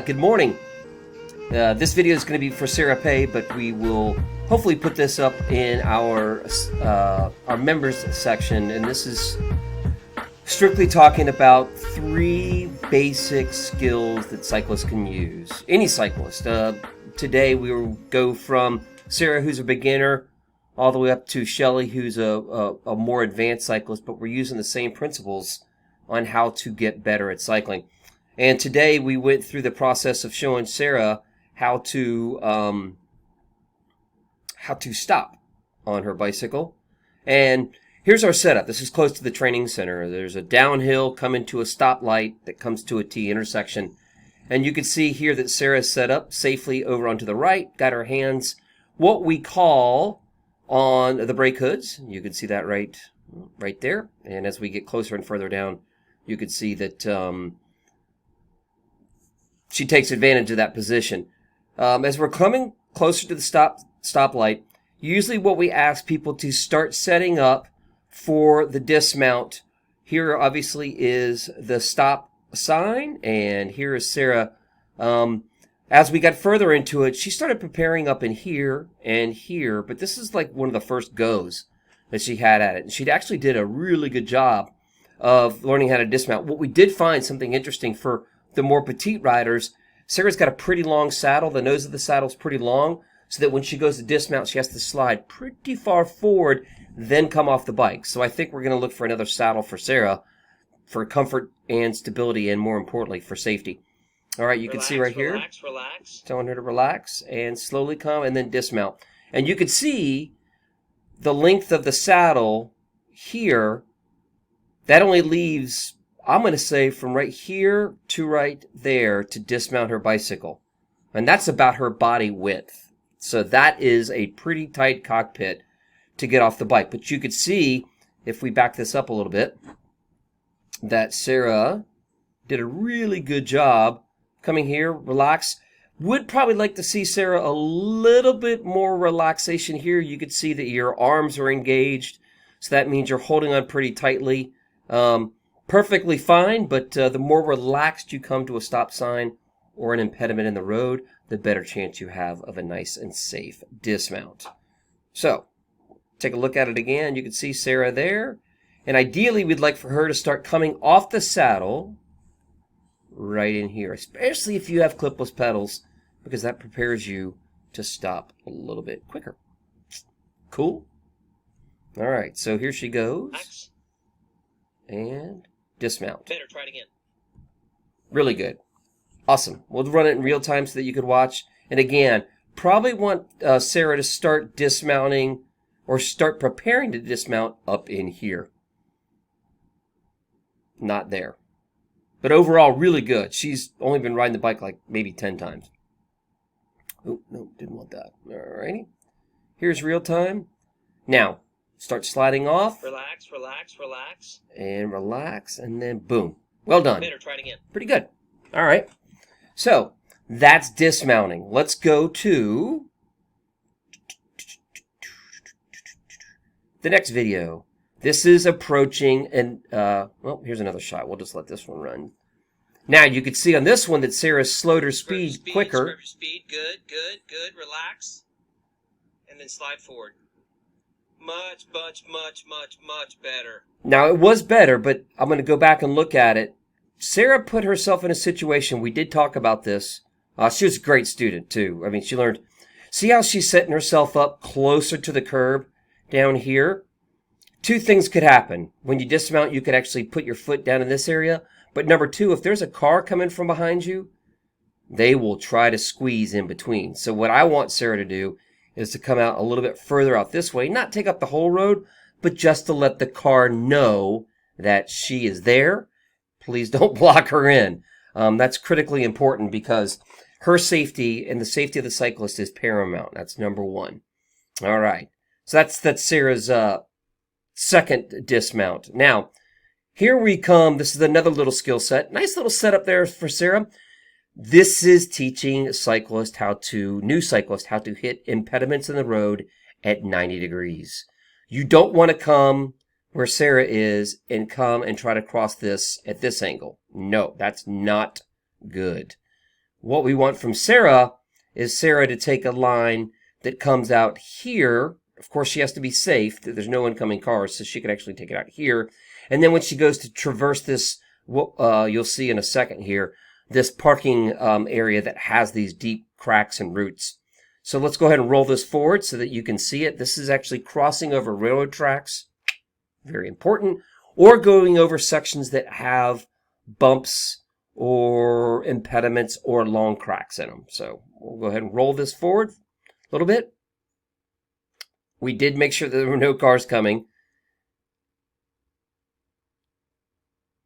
Good morning. This video is going to be for Sarah Pay, but we will hopefully put this up in our members section, and this is strictly talking about 3 basic skills that cyclists can use. Any cyclist. Today we will go from Sarah, who's a beginner, all the way up to Shelly, who's a more advanced cyclist, but we're using the same principles on how to get better at cycling. And today we went through the process of showing Sarah how to stop on her bicycle. And here's our setup. This is close to the training center. There's a downhill coming to a stoplight that comes to a T intersection. And you can see here that Sarah's set up safely over onto the right, got her hands what we call on the brake hoods. You can see that right there. And as we get closer and further down, you can see that she takes advantage of that position. As we're coming closer to the stoplight, usually what we ask people to start setting up for the dismount. Here obviously is the stop sign, and here is Sarah. As we got further into it, she started preparing up in here and here, but this is like one of the first goes that she had at it. And she actually did a really good job of learning how to dismount. What we did find something interesting for the more petite riders, Sarah's got a pretty long saddle. The nose of the saddle's pretty long, so that when she goes to dismount, she has to slide pretty far forward, then come off the bike. So I think we're going to look for another saddle for Sarah for comfort and stability, and more importantly, for safety. All right, you can see right here, relax. telling her to relax and slowly come and then dismount. And you can see the length of the saddle here. That only leaves, I'm going to say, from right here to right there to dismount her bicycle. And that's about her body width. So that is a pretty tight cockpit to get off the bike. But you could see, if we back this up a little bit, that Sarah did a really good job coming here, relax. Would probably like to see Sarah a little bit more relaxation here. You could see that your arms are engaged. So that means you're holding on pretty tightly. Perfectly fine, but the more relaxed you come to a stop sign or an impediment in the road, the better chance you have of a nice and safe dismount. So, take a look at it again. You can see Sarah there. And ideally, we'd like for her to start coming off the saddle right in here, especially if you have clipless pedals, because that prepares you to stop a little bit quicker. Cool? All right, so here she goes. And dismount. Better, try it again. Really good. Awesome. We'll run it in real time so that you could watch. And again, probably want Sarah to start dismounting or start preparing to dismount up in here. Not there. But overall, really good. She's only been riding the bike like maybe 10 times. Oh, no, didn't want that. Alrighty. Here's real time. Now, start sliding off. Relax. And relax, and then boom. Well done. Better, try it again. Pretty good. All right. So, that's dismounting. Let's go to the next video. This is approaching, and, well, here's another shot. We'll just let this one run. Now, you can see on this one that Sarah slowed her speed quicker. Speed. Good. Relax. And then slide forward. Much better. Now, it was better, but I'm going to go back and look at it. Sarah put herself in a situation, we did talk about this. She was a great student, too. I mean, she learned. See how she's setting herself up closer to the curb down here? 2 things could happen. When you dismount, you could actually put your foot down in this area. But number 2, if there's a car coming from behind you, they will try to squeeze in between. So what I want Sarah to do is to come out a little bit further out this way, not take up the whole road, but just to let the car know that she is there. Please don't block her in. That's critically important because her safety and the safety of the cyclist is paramount. That's number 1. All right. So that's Sarah's second dismount. Now, here we come. This is another little skill set. Nice little setup there for Sarah. This is teaching new cyclists how to hit impediments in the road at 90 degrees. You don't want to come where Sarah is and come and try to cross this at this angle. No, that's not good. what we want from Sarah is Sarah to take a line that comes out here. Of course, she has to be safe. There's no oncoming cars, so she could actually take it out here. And then when she goes to traverse this, you'll see in a second here, this parking area that has these deep cracks and roots. So let's go ahead and roll this forward so that you can see it. This is actually crossing over railroad tracks. Very important. Or going over sections that have bumps or impediments or long cracks in them. So we'll go ahead and roll this forward a little bit. We did make sure that there were no cars coming.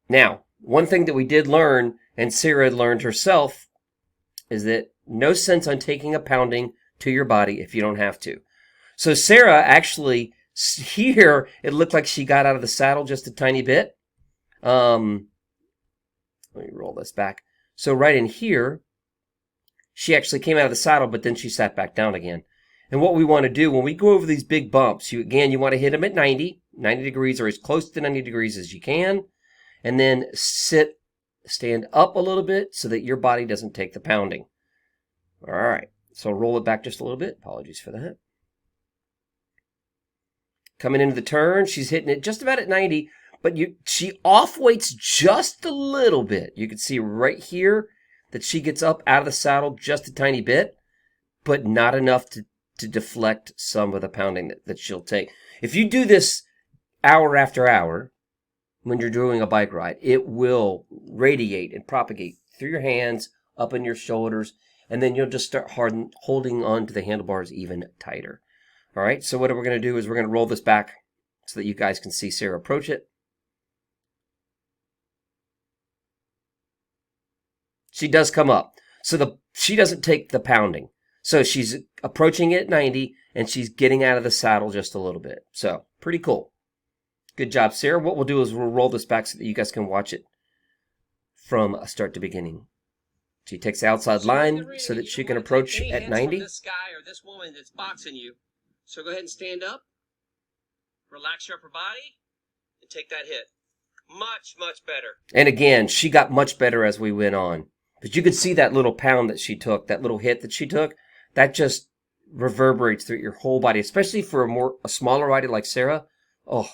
Now, one thing that we did learn, and Sarah learned herself, is that no sense on taking a pounding to your body if you don't have to. So Sarah actually, here, it looked like she got out of the saddle just a tiny bit. Let me roll this back. So right in here, she actually came out of the saddle, but then she sat back down again. And what we want to do when we go over these big bumps, you want to hit them at 90 degrees or as close to 90 degrees as you can. And then stand up a little bit so that your body doesn't take the pounding. All right. So roll it back just a little bit. Apologies for that. Coming into the turn, she's hitting it just about at 90, but she off-weights just a little bit. You can see right here that she gets up out of the saddle just a tiny bit, but not enough to deflect some of the pounding that she'll take. If you do this hour after hour, when you're doing a bike ride, it will radiate and propagate through your hands, up in your shoulders, and then you'll just start holding on to the handlebars even tighter. All right, so what we're going to do is we're going to roll this back so that you guys can see Sarah approach it. She does come up. So she doesn't take the pounding. So she's approaching it at 90, and she's getting out of the saddle just a little bit. So pretty cool. Good job, Sarah. What we'll do is we'll roll this back so that you guys can watch it from start to beginning. She takes the outside line so that she can approach at 90. This guy or this woman that's boxing you. So go ahead and stand up. Relax your upper body and take that hit. Much, much better. And again, she got much better as we went on. But you could see that little pound that she took, that little hit that she took, that just reverberates through your whole body, especially for a smaller rider like Sarah. Oh,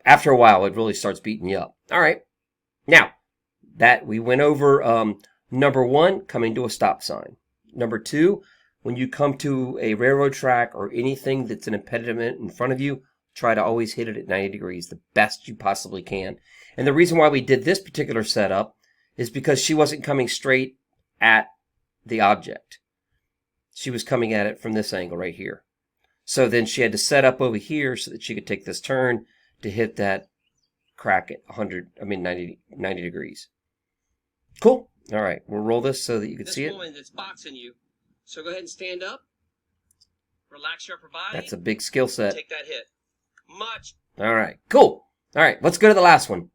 after a while, it really starts beating you up. All right. Now, that we went over number 1, coming to a stop sign. Number 2, when you come to a railroad track or anything that's an impediment in front of you, try to always hit it at 90 degrees, the best you possibly can. And the reason why we did this particular setup is because she wasn't coming straight at the object. She was coming at it from this angle right here. So then she had to set up over here so that she could take this turn to hit that crack at 90 degrees. Cool. All right. We'll roll this so that you can see it. This woman that's boxing you. So go ahead and stand up. Relax your upper body. That's a big skill set. Take that hit. Much. All right. Cool. All right. Let's go to the last one.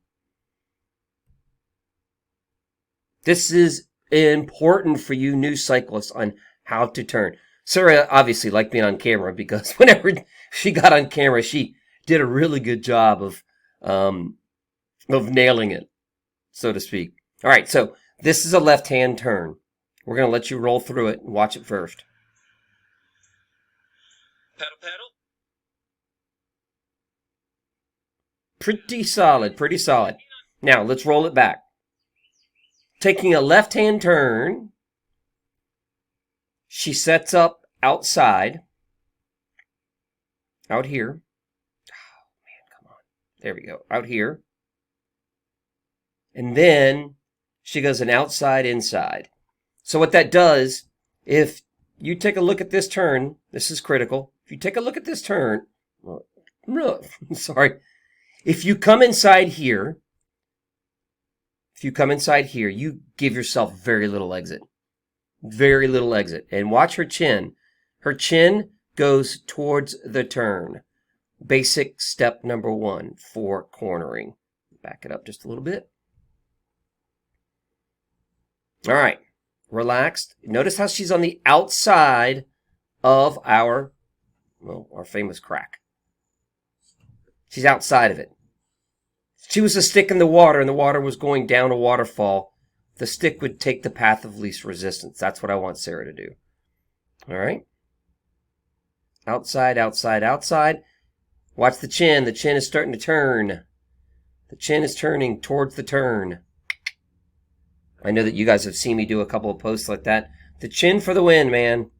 This is important for you new cyclists on how to turn. Sarah obviously liked being on camera because whenever she got on camera, she did a really good job of nailing it, so to speak. All right, so this is a left-hand turn. We're going to let you roll through it and watch it first. Pedal, pedal. Pretty solid, pretty solid. Now, let's roll it back. Taking a left-hand turn, she sets up outside, out here. Oh, man, come on. There we go. Out here. And then she goes an outside, inside. So what that does, if you take a look at this turn, this is critical. If you take a look at this turn, sorry. If you come inside here, you give yourself very little exit. Very little exit. And watch her chin. Her chin goes towards the turn. Basic step number 1 for cornering. Back it up just a little bit. All right. Relaxed. Notice how she's on the outside of our famous crack. She's outside of it. She was a stick in the water, and the water was going down a waterfall. the stick would take the path of least resistance. That's what I want Sarah to do. All right. Outside, outside, outside. Watch the chin. The chin is starting to turn. The chin is turning towards the turn. I know that you guys have seen me do a couple of posts like that. The chin for the win, man.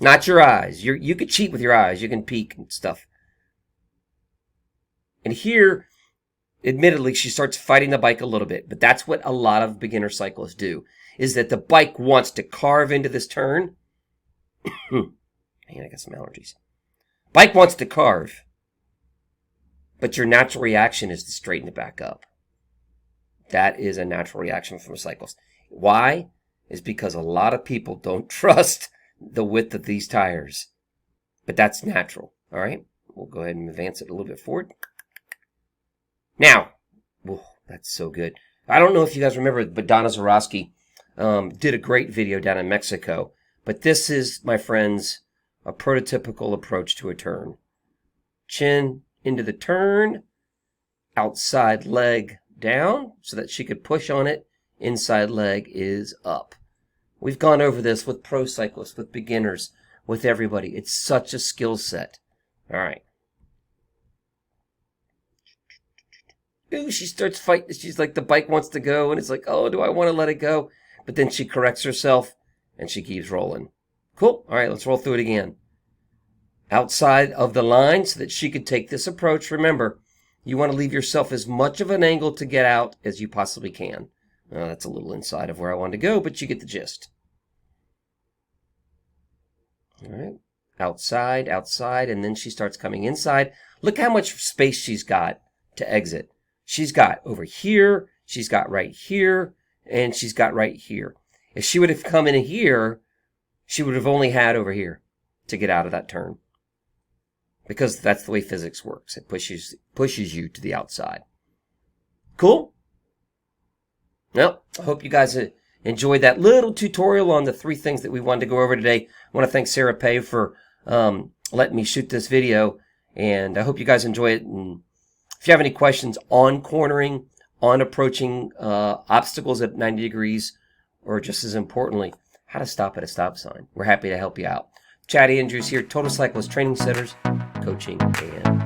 Not your eyes. You could cheat with your eyes. You can peek and stuff. And here, admittedly, she starts fighting the bike a little bit. But that's what a lot of beginner cyclists do, is that the bike wants to carve into this turn. Man, I got some allergies. Bike wants to carve. But your natural reaction is to straighten it back up. That is a natural reaction from a cyclist. Why? Is because a lot of people don't trust the width of these tires. But that's natural. All right? We'll go ahead and advance it a little bit forward. Now, whoa, that's so good. I don't know if you guys remember, but Donna Zarowski did a great video down in Mexico. But this is, my friends, a prototypical approach to a turn. Chin into the turn, outside leg down so that she could push on it. Inside leg is up. We've gone over this with pro cyclists, with beginners, with everybody. It's such a skill set. All right. Ooh, she starts fighting. She's like, the bike wants to go, and it's like, oh, do I want to let it go? But then she corrects herself, and she keeps rolling. Cool. All right, let's roll through it again. Outside of the line so that she could take this approach. Remember, you want to leave yourself as much of an angle to get out as you possibly can. That's a little inside of where I wanted to go, but you get the gist. All right. Outside, outside, and then she starts coming inside. Look how much space she's got to exit. She's got over here, she's got right here, and she's got right here. If she would have come in here, she would have only had over here to get out of that turn. Because that's the way physics works. It pushes you to the outside. Cool? Well, I hope you guys enjoyed that little tutorial on the 3 things that we wanted to go over today. I want to thank Sarah Pei for letting me shoot this video. And I hope you guys enjoy it. And if you have any questions on cornering, on approaching obstacles at 90 degrees, or just as importantly, how to stop at a stop sign, we're happy to help you out. Chatty Andrews here, Total Cyclist Training Centers, Coaching and